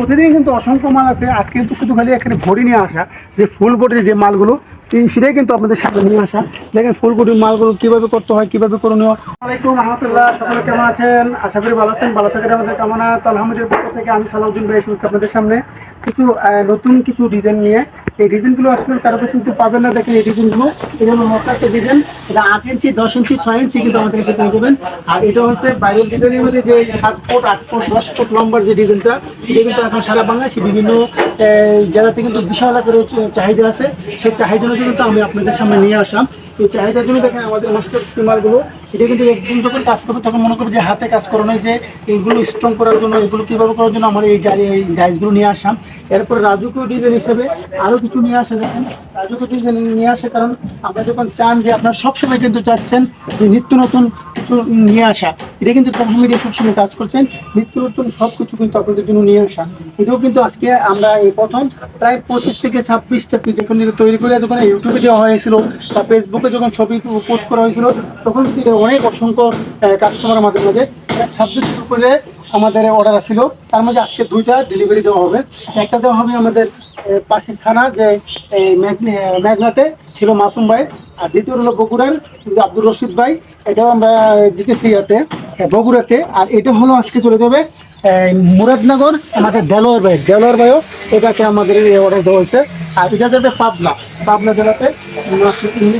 প্রতিদিন কিন্তু অসংখ্য মাল আছে। আজকে কিন্তু শুধু খালি এখানে ভরি নিয়ে আসা, যে ফুল বডির যে মালগুলো সেটাই কিন্তু আপনাদের সামনে নিয়ে আসা। দেখেন ফুল বডির মালগুলো কীভাবে করতে হয়, কীভাবে করণীয়। আসসালামাইকুম রহমতুল্লাহ, সকলে কেমন আছেন? আশা করি ভালো আছেন। ভালো থাকেন আমাদের কামনা। তো আলহামদুলিল্লাহ পক্ষ থেকে আমি সালাউদ্দিন ভাই এসেছি আপনাদের সামনে কিছু নতুন কিছু ডিজাইন নিয়ে। এই ডিজাইনগুলো আসলে কারো কাছে কিন্তু পাবেন না। দেখেন এই ডিজাইনগুলো, এটা হলো মোটা একটা ডিজাইন, এটা 8 ইঞ্চি, 10 ইঞ্চি, 6 ইঞ্চি কিন্তু আমাদের কাছে পেয়ে যাবেন। আর এটা হচ্ছে বাইরের ডিজাইনের মধ্যে যে 7 ফুট, 8 ফুট, 10 ফুট লম্বার যে ডিজাইনটা, এটা কিন্তু এখন সারা বাংলাদেশে বিভিন্ন জেলাতে কিন্তু বিশাল আকারে চাহিদা আছে। সেই চাহিদা অনুযায়ী কিন্তু আমি আপনাদের সামনে নিয়ে আসলাম। এই চাহিদার জন্য দেখেন আমাদের মাস্টার মালগুলো, এটা কিন্তু একদম যখন কাজ করবে তখন মনে করবে যে হাতে কাজ করানো হয়েছে। এইগুলো স্ট্রং করার জন্য, এগুলো কীভাবে করার জন্য আমার এই ডাইসগুলো নিয়ে আসলাম। এরপরে রাজুকেও ডিজাইন হিসেবে আরও কিছু নিয়ে আসে। দেখেন রাজুকেও ডিজাইন নিয়ে আসে, কারণ আপনারা যখন চান যে আপনারা সবসময় কিন্তু চাচ্ছেন যে নিত্য নতুন কিছু নিয়ে আসা, এটা কিন্তু তখন মিডিয়া সবসময় কাজ করছেন নিত্য নতুন সব কিছু কিন্তু আপনাদের জন্য নিয়ে আসা। এটাও কিন্তু আজকে আমরা এই প্রথম প্রায় 25 থেকে 26টা পিস যখন তৈরি করে যখন ইউটিউবে দেওয়া হয়েছিল বা ফেসবুকে যখন ছবি পোস্ট করা হয়েছিল, তখন কিন্তু অনেক অসংখ্য কাস্টমারের মাঝে মাঝে সাবজেক্টের উপরে আমাদের অর্ডার আসছিল। তার মধ্যে আজকে 2টা ডেলিভারি দেওয়া হবে। একটা দেওয়া হবে আমাদের পাশের থানা যে মেঘনাতে ছিল মাসুম ভাই, আর দ্বিতীয় হলো বগুড়ার আব্দুর রশিদ ভাই, এটাও আমরা দিতেছি ইয়াতে বগুড়াতে। আর এটা হলো আজকে চলে যাবে মুরাদনগর আমাদের দেলোয়ার ভাইও এটাকে আমাদের অর্ডার দেওয়া হয়েছে। আর এটা যাবে পাবনা জেলাতে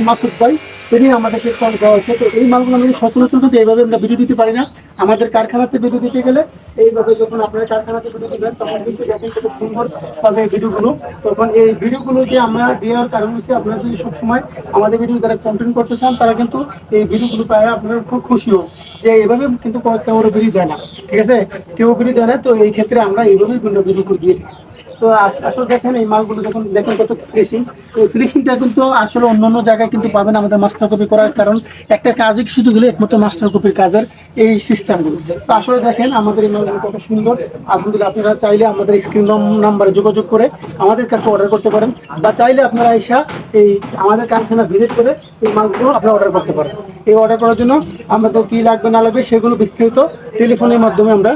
মাসুদ ভাই, তিনি আমাদেরকে কল দেওয়া হয়েছে। তো এই মালগুলো আমি সচরাচর কিন্তু এইভাবে আমরা ভিডিও দিতে পারি না। আমাদের কারখানাতে ভিডিও দিতে গেলে এইভাবে যখন আপনারা কারখানাতে ভিডিও দিবেন তখন কিন্তু দেখেন কত সুন্দর পাবে এই ভিডিওগুলো। তখন এই ভিডিওগুলো যে আমরা দেওয়ার কারণ হচ্ছে আপনারা যদি সবসময় আমাদের ভিডিও যারা কন্টেন্ট করতে চান তারা কিন্তু এই ভিডিওগুলো পায় আপনারা খুব খুশি হোক যে এইভাবে কিন্তু কেউ ভিডিও দেয় না, ঠিক আছে? কেউ ভিডিও দেয় না, তো এই ক্ষেত্রে আমরা এইভাবেই ভিডিও করে দিয়ে থাকি। তো আসলে দেখেন এই মালগুলো যখন দেখেন কত ফিনিশিং, এই ফিনিশিংটা কিন্তু আসলে অন্য জায়গায় কিন্তু পাবেন আমাদের মাস্টার কপি করার কারণ একটা কাজে শুধু গেলে একমাত্র মাস্টার কপির কাজের এই সিস্টেমগুলো। তো আসলে দেখেন আমাদের এই মালগুলো কত সুন্দর। আলহামদুলিল্লাহ আপনারা চাইলে আমাদের স্ক্রিন নাম্বারে যোগাযোগ করে আমাদের কাছে অর্ডার করতে পারেন, বা চাইলে আপনারা এসে এই আমাদের কারখানা ভিজিট করে এই মালগুলো আপনারা অর্ডার করতে পারেন। এই অর্ডার করার জন্য আমাদের কী লাগবে না লাগবে সেগুলো বিস্তারিত টেলিফোনের মাধ্যমে আমরা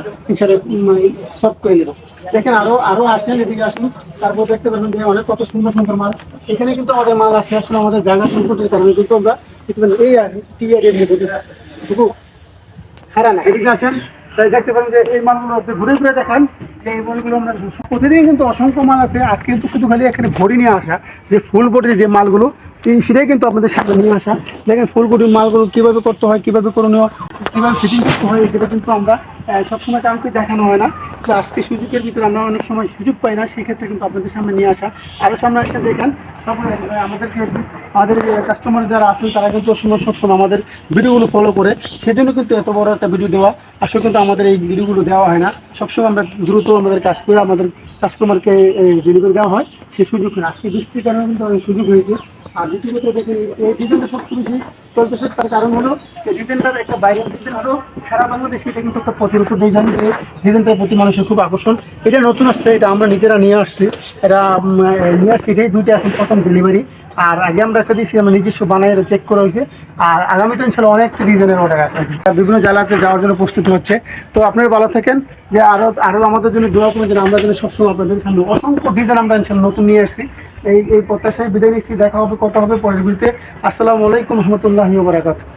সব করে নেব। দেখেন আরও আসেন, এদিকে আসুন, তারপর দেখতে পাবেন যে অনেক কত সুন্দর সুন্দর মাল এখানে কিন্তু আমাদের মাল আছে। আসলে আমাদের জায়গা সংকটের কারণে কিন্তু আমরা এই হারানা এদিকে আসেন, তাই দেখতে পাবেন যে এই মালগুলো ঘুরে ঘুরে দেখান যে এই মালগুলো আমরা প্রতিদিন কিন্তু অসংখ্য মাল আছে। আজকে কিন্তু শুধু খালি এখানে ভরি নিয়ে আসা, যে ফুল বডির যে মালগুলো সেটাই কিন্তু আপনাদের সামনে নিয়ে আসা। দেখেন ফুল বডির মালগুলো কীভাবে করতে হয়, কীভাবে করণীয়, কীভাবে ফিটিং করতে হয়, সেটা কিন্তু আমরা সবসময় কাউকে দেখানো হয় না। তো আজকে সুযোগের ভিতরে আমরা অনেক সময় সুযোগ পাই না, সেক্ষেত্রে কিন্তু আপনাদের সামনে নিয়ে আসা। আরও সামনে এসে দেখেন সব আমাদের কাস্টমার যারা আছেন তারা কিন্তু সবসময় আমাদের ভিডিওগুলো ফলো করে, সেজন্য কিন্তু এত বড় একটা ভিডিও দেওয়া। আসলে কিন্তু আমাদের এই ভিডিওগুলো দেওয়া হয় না, সবসময় আমরা দ্রুত আমাদের কাজ করে আমাদের কাস্টমারকে ডেলিভারি দেওয়া হয়, সেই সুযোগ না। আজকে বৃষ্টির কারণে কিন্তু অনেক সুযোগ হয়েছে। আর দ্বিতীয়ত দেখেন এই ডিজাইনটা সবচেয়ে বেশি চলতেছে, তার কারণ হলো এই ডিজাইনটার একটা বাইরের ডিজাইন হলো সারা বাংলাদেশে এটা কিন্তু একটা প্রচলিত ডিজাইন। এই ডিজাইনটার প্রতি মানুষের খুব আকর্ষণ। এটা নতুন আসছে, এটা আমরা নিজেরা নিয়ে আসছি, এটা নিয়ে আসছি। এটাই 2টা এখন প্রথম ডেলিভারি। আর আগে আমরা একটা দিয়েছি, আমরা নিজস্ব বানাই চেক করা হয়েছে। আর আগামীতে ইনশাল্লাহ অনেক ডিজাইনের অর্ডার আছে, বিভিন্ন জেলাতে যাওয়ার জন্য প্রস্তুতি হচ্ছে। তো আপনারা ভালো থাকেন, যে আরও আমাদের জন্য দোয়া করবেন যেন আমরা যেন সবসময় আপনাদের সামনে অসংখ্য ডিজাইন আমরা ইনশাল্লাহ নতুন নিয়ে আসছি। এই প্রত্যাশায় বিদায় নিচ্ছি। দেখা হবে, কথা হবে পরের ভিডিওতে। আসসালামু আলাইকুম রহমতুল্লাহি ওয়া বারাকাতুহু।